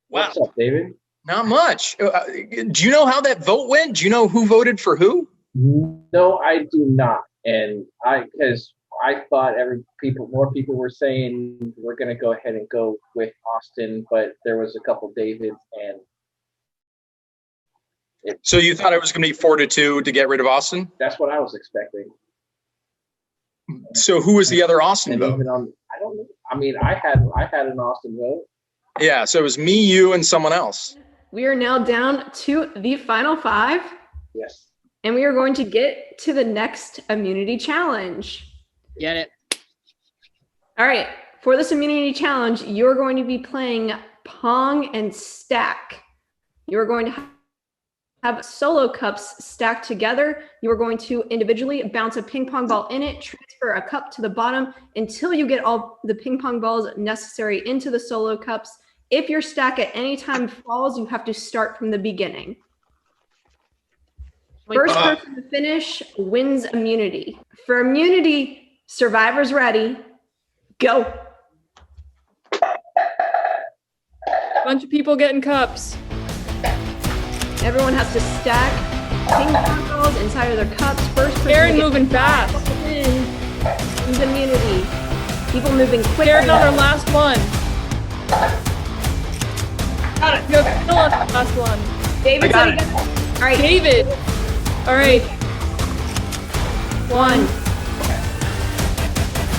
Wow. What's up, David? Not much. Do you know how that vote went? Do you know who voted for who? No, I do not. And because I thought more people were saying we're going to go ahead and go with Austin, but there was a couple Davids, and so you thought it was going to be 4-2 to get rid of Austin? That's what I was expecting. So who was the other Austin vote? I don't know. I mean, I had an Austin vote. Yeah, so it was me, you, and someone else. We are now down to the final 5. Yes. And we are going to get to the next immunity challenge. Get it. All right. For this immunity challenge, you're going to be playing Pong and Stack. You're going to have solo cups stacked together. You are going to individually bounce a ping pong ball in it, transfer a cup to the bottom until you get all the ping pong balls necessary into the solo cups. If your stack at any time falls, you have to start from the beginning. First person to finish wins immunity. For immunity, survivors ready, go. Bunch of people getting cups. Everyone has to stack ping pong balls inside of their cups. First person Aaron moving fast. Wins immunity. People moving quickly. Aaron on our last one. Got it. No, still on the last one. David, I got it. All right. David. All right. 1,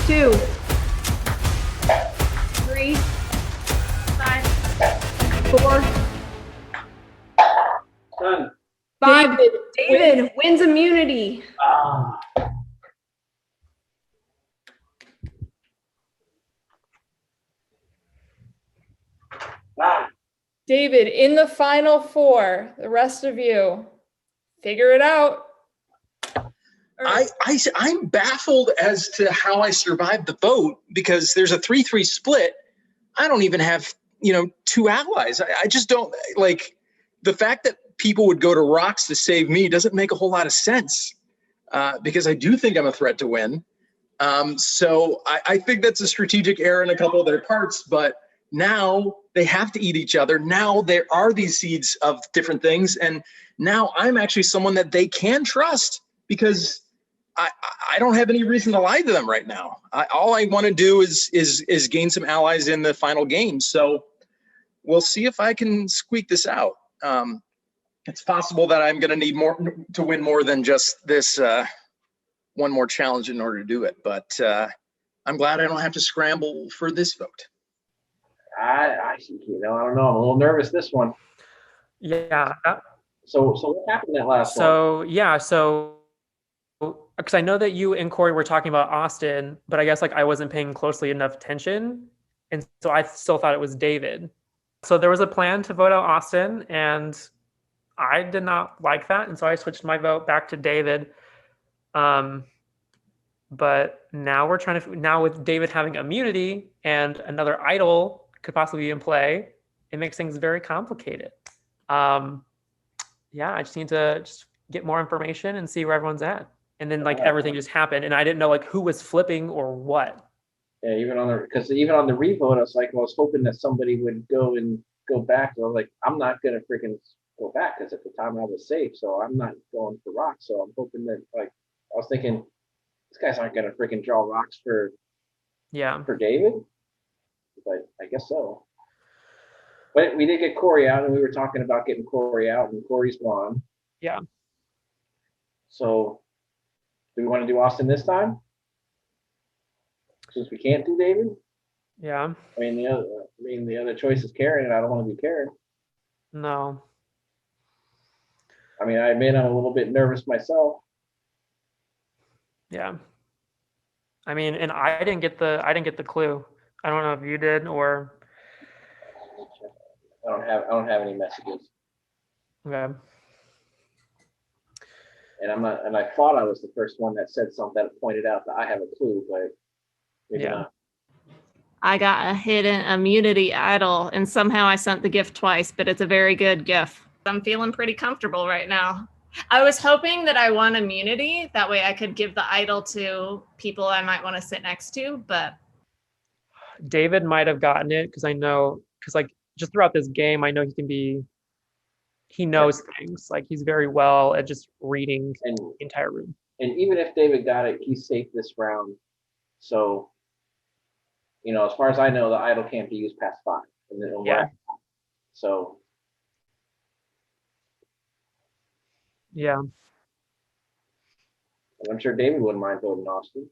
2, 3, 4, Done. 5. David wins immunity. David, in the final 4, the rest of you, figure it out. I'm baffled as to how I survived the vote because there's a 3-3 split. I don't even have, 2 allies. I just don't like the fact that people would go to rocks to save me doesn't make a whole lot of sense because I do think I'm a threat to win. So I think that's a strategic error in a couple of their parts, but now they have to eat each other. Now there are these seeds of different things. And now I'm actually someone that they can trust because I don't have any reason to lie to them right now. All I want to do is gain some allies in the final game. So we'll see if I can squeak this out. It's possible that I'm going to need more to win more than just this one more challenge in order to do it. But I'm glad I don't have to scramble for this vote. I don't know. I'm a little nervous this one. Yeah. So what happened that last one? So because I know that you and Corey were talking about Austin, but I guess I wasn't paying closely enough attention. And so I still thought it was David. So there was a plan to vote out Austin and I did not like that. And so I switched my vote back to David. But now now with David having immunity and another idol could possibly be in play, it makes things very complicated. I just need to get more information and see where everyone's at. And then everything just happened and I didn't know who was flipping or what. Yeah, even on the revote, I was hoping that somebody would go back. I was like, I'm not gonna freaking go back because at the time I was safe, so I'm not going for rocks. So I'm hoping that I was thinking these guys aren't gonna freaking draw rocks for David, but I guess so. But we did get Corey out, and we were talking about getting Corey out, and Corey's gone. Yeah. So, do we want to do Austin this time? Since we can't do David? Yeah. I mean, the other choice is Karen, and I don't want to be Karen. No. I mean, I admit I'm a little bit nervous myself. Yeah. I mean, and I didn't get the clue. I don't know if you did or. I don't have any messages. Okay. And I'm not. And I thought I was the first one that said something that pointed out that I have a clue, but maybe not. I got a hidden immunity idol, and somehow I sent the gift twice, but it's a very good gift. I'm feeling pretty comfortable right now. I was hoping that I won immunity. That way I could give the idol to people I might want to sit next to, but. David might have gotten it because I know, just throughout this game, I know he knows things. Like he's very well at just reading the entire room. And even if David got it, he's safe this round. So, as far as I know, the idol can't be used past 5. And then So. Yeah. I'm sure David wouldn't mind voting Austin.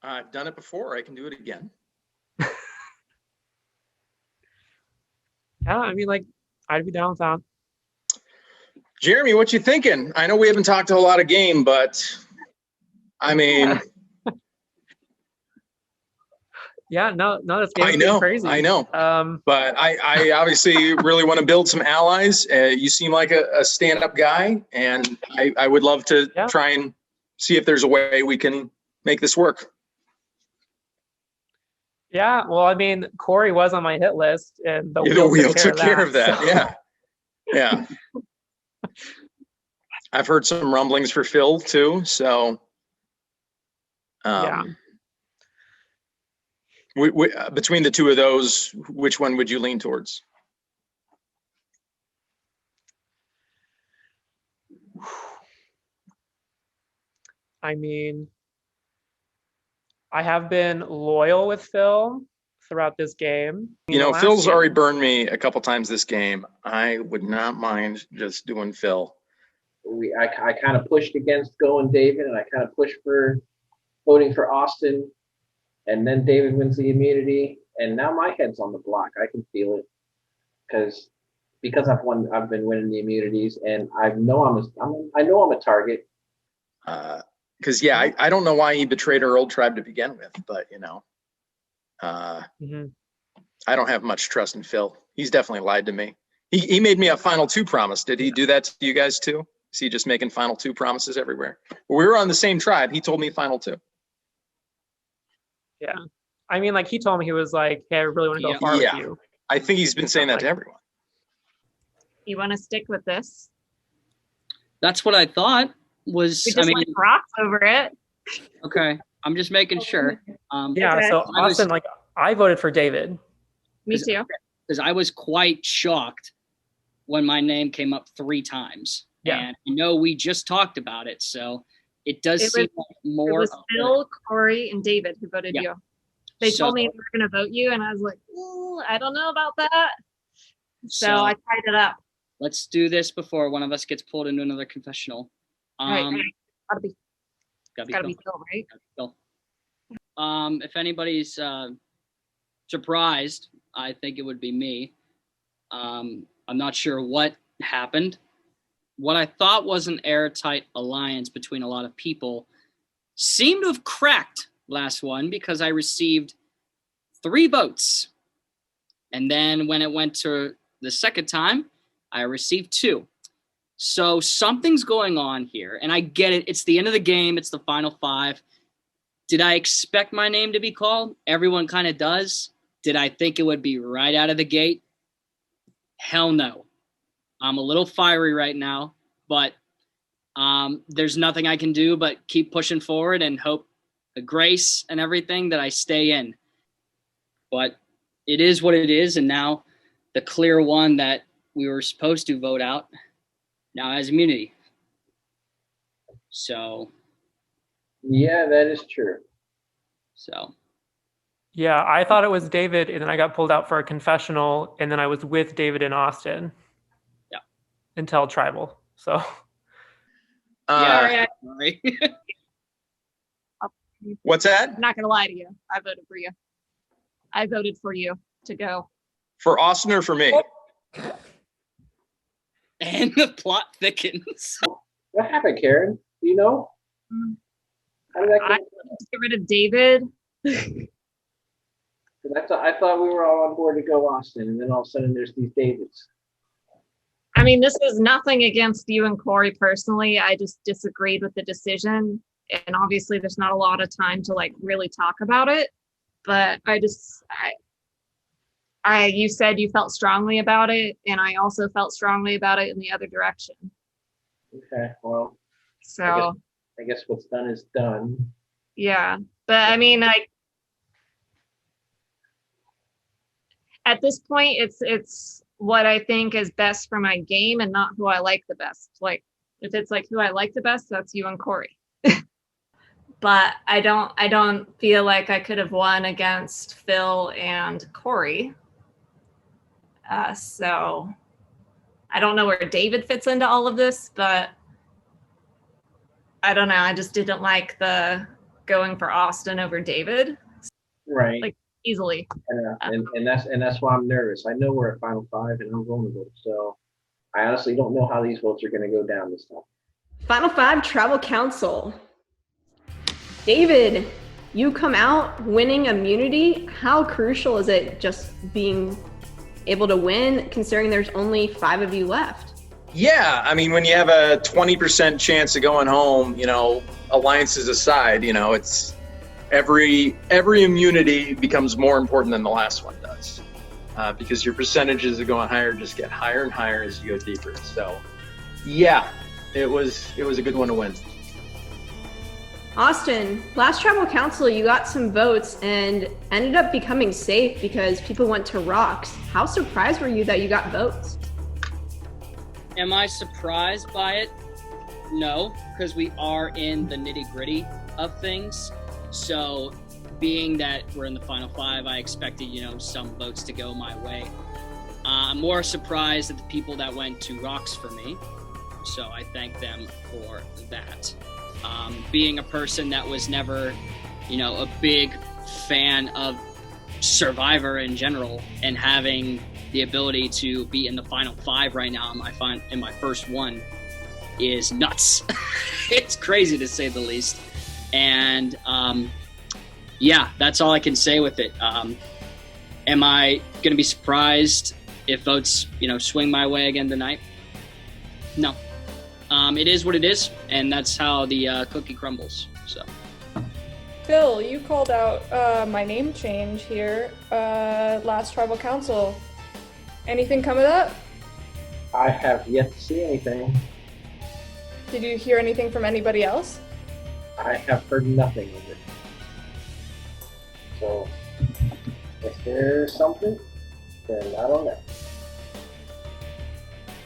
I've done it before. I can do it again. Yeah, I mean, like, I'd be down with that. Jeremy, what you thinking? I know we haven't talked a whole lot of game, but I mean, yeah, no, this game's getting crazy. I know. But I obviously really want to build some allies. You seem like a stand-up guy, and I would love to try and see if there's a way we can make this work. Yeah, well, I mean, Corey was on my hit list, and the wheel took care of that. So. Yeah. I've heard some rumblings for Phill too, so between the two of those, which one would you lean towards? I mean, I have been loyal with Phill throughout this game. Phil's already burned me a couple times this game. I would not mind just doing Phill. I kind of pushed against going David, and I kind of pushed for voting for Austin, and then David wins the immunity, and now my head's on the block. I can feel it because I've been winning the immunities, and I know I'm a target. Because I don't know why he betrayed our old tribe to begin with, but I don't have much trust in Phill. He's definitely lied to me. He made me a final 2 promise. Did he do that to you guys too? Is he just making final 2 promises everywhere? We were on the same tribe. He told me final 2. Yeah. I mean, like he told me, he was like, hey, I really want to go far with you. I think he's been saying that to everyone. You want to stick with this? That's what I thought was, we just rocks over it. Okay. I'm just making sure. So Austin, I voted for David. Me too. Because I was quite shocked when my name came up 3 times. Yeah. And I know we just talked about it, so it seem like more. It was Phill, Corey, and David who voted you. They told me they were going to vote you, and I was like, I don't know about that. So I tied it up. Let's do this before one of us gets pulled into another confessional. Right. Gotta be Phill, right? Phill. If anybody's surprised, I think it would be me. I'm not sure what happened. What I thought was an airtight alliance between a lot of people seemed to have cracked last one because I received 3 votes. And then when it went to the second time, I received 2. So something's going on here. And I get it. It's the end of the game. It's the final 5. Did I expect my name to be called? Everyone kind of does. Did I think it would be right out of the gate? Hell no. I'm a little fiery right now, but there's nothing I can do but keep pushing forward and hope the grace and everything that I stay in. But it is what it is, and now the clear one that we were supposed to vote out now has immunity. So. Yeah, that is true. So. Yeah, I thought it was David, and then I got pulled out for a confessional, and then I was with David in Austin. Yeah. Until tribal. So. Sorry. What's that? I'm not gonna lie to you. I voted for you. I voted for you to go. For Austin or for me? And the plot thickens. What happened, Karen? Do you know? How did that I get rid of David. I thought we were all on board to go Austin, and then all of a sudden there's these Davids. I mean, this is nothing against you and Corey personally. I just disagreed with the decision. And obviously there's not a lot of time to really talk about it. But you said you felt strongly about it, and I also felt strongly about it in the other direction. Okay, well. So. I guess what's done is done. At this point, it's what I think is best for my game and not who I like the best. Like, if it's like who I like the best, that's you and Corey. But I don't feel like I could have won against Phill and Corey. So I don't know where David fits into all of this, but I don't know. I just didn't like the going for Austin over David. Right. Like, easily. And that's why I'm nervous. I know we're at final 5 and I'm vulnerable. So I honestly don't know how these votes are going to go down this time. Final 5 Travel Council. David, you come out winning immunity. How crucial is it just being able to win, considering there's only 5 of you left? Yeah, I mean, when you have a 20% chance of going home, alliances aside, it's every immunity becomes more important than the last one does, because your percentages of going higher just get higher and higher as you go deeper. So, yeah, it was a good one to win. Austin, last Tribal Council, you got some votes and ended up becoming safe because people went to rocks. How surprised were you that you got votes? Am I surprised by it? No, because we are in the nitty-gritty of things. So being that we're in the final 5, I expected, some votes to go my way. I'm more surprised at the people that went to rocks for me. So I thank them for that. Being a person that was never, a big fan of Survivor in general, and having the ability to be in the final 5 right now in my first one is nuts. It's crazy to say the least. And yeah, that's all I can say with it. Am I going to be surprised if votes, swing my way again tonight? No. It is what it is, and that's how the cookie crumbles. So, Phill, you called out my name change here last Tribal Council. Anything come of that? I have yet to see anything. Did you hear anything from anybody else? I have heard nothing of it. So, if there's something, then I don't know.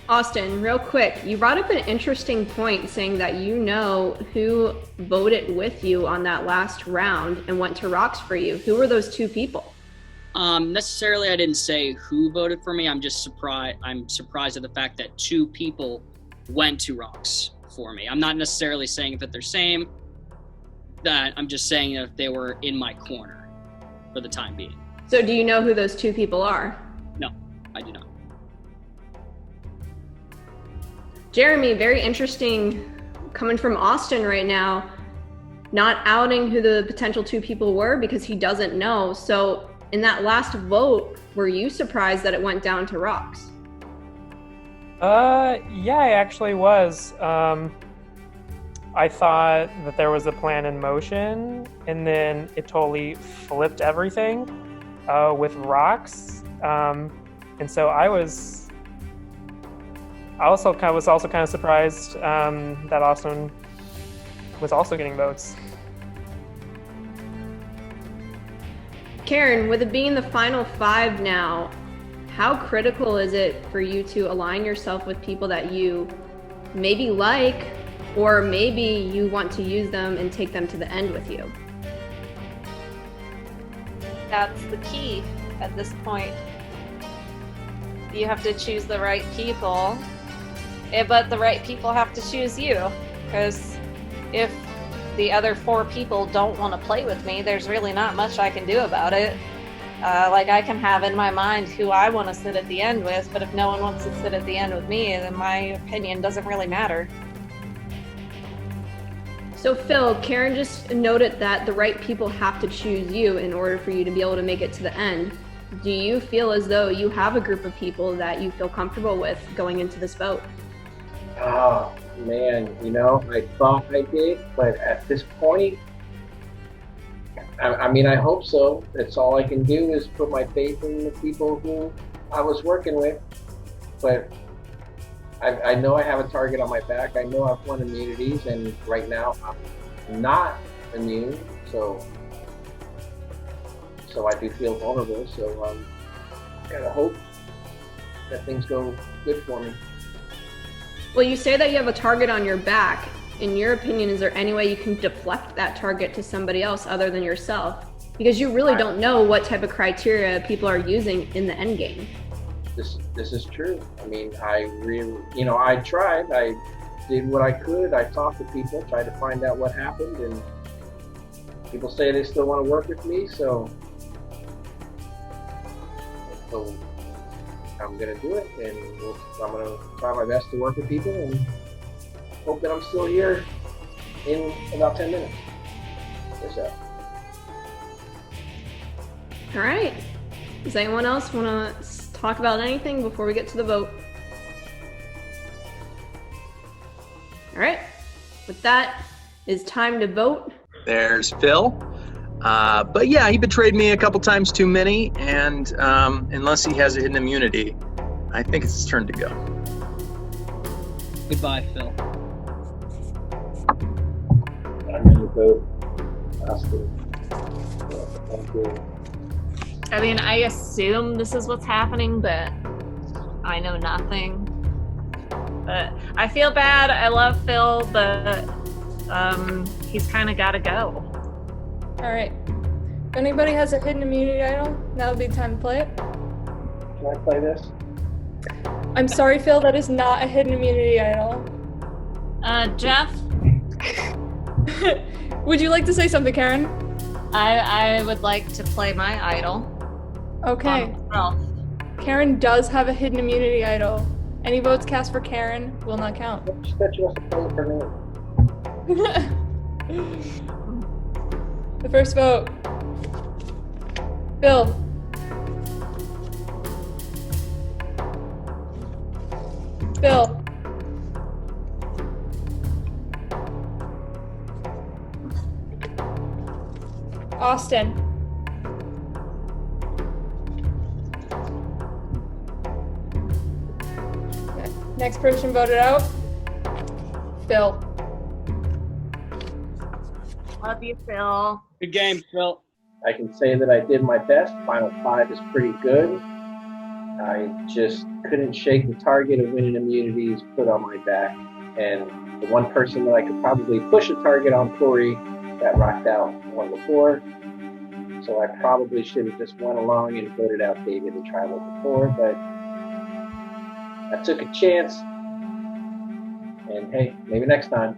Austin, real quick, you brought up an interesting point saying that who voted with you on that last round and went to rocks for you. Who were those 2 people? Necessarily, I didn't say who voted for me. I'm just surprised. I'm surprised at the fact that 2 people went to rocks for me. I'm not necessarily saying that they're same. That I'm just saying that they were in my corner for the time being. So do you know who those 2 people are? No, I do not. Jeremy, very interesting coming from Austin right now, not outing who the potential 2 people were because he doesn't know. So in that last vote, were you surprised that it went down to rocks? Yeah, I actually was. I thought that there was a plan in motion, and then it totally flipped everything with rocks. And so I was also kind of surprised that Austin was also getting votes. Karen, with it being the final 5 now, how critical is it for you to align yourself with people that you maybe like, or maybe you want to use them and take them to the end with you? That's the key at this point. You have to choose the right people, but the right people have to choose you, because if the other 4 people don't want to play with me, there's really not much I can do about it. I can have in my mind who I want to sit at the end with, but if no one wants to sit at the end with me, then my opinion doesn't really matter. So Phill, Karen just noted that the right people have to choose you in order for you to be able to make it to the end. Do you feel as though you have a group of people that you feel comfortable with going into this vote? Oh, man, I thought I did, but at this point, I hope so. That's all I can do is put my faith in the people who I was working with. But I know I have a target on my back. I know I've won immunities, and right now I'm not immune. So I do feel vulnerable. So gotta hope that things go good for me. Well, you say that you have a target on your back. In your opinion, is there any way you can deflect that target to somebody else other than yourself? Because you really don't know what type of criteria people are using in the end game. This is true. I mean, I really, I tried. I did what I could. I talked to people, tried to find out what happened, and people say they still want to work with me, so I'm gonna do it, and I'm gonna try my best to work with people and hope that I'm still here in about 10 minutes or so. All right. Does anyone else want to talk about anything before we get to the vote? All right. With that, it's time to vote. There's Phill. But yeah, he betrayed me a couple times too many, and unless he has a hidden immunity, I think it's his turn to go. Goodbye, Phill. I'm gonna vote Austin. Thank you. I mean, I assume this is what's happening, but I know nothing. But I feel bad. I love Phill, but he's kind of got to go. All right. If anybody has a hidden immunity idol, now would be the time to play it. Can I play this? I'm sorry, Phill, that is not a hidden immunity idol. Jeff, Would you like to say something, Karen? I would like to play my idol. Okay. Karen does have a hidden immunity idol. Any votes cast for Karen will not count. She said she wants to play for me. The first vote. Phill. Phill. Austin. Next person voted out. Phill. Love you, Phill. Good game, Phill. I can say that I did my best. Final 5 is pretty good. I just couldn't shake the target of winning immunities put on my back. And the one person that I could probably push a target on, Corey, got rocked out one before. So I probably should have just went along and voted out David and Tribal before, but I took a chance. And hey, maybe next time.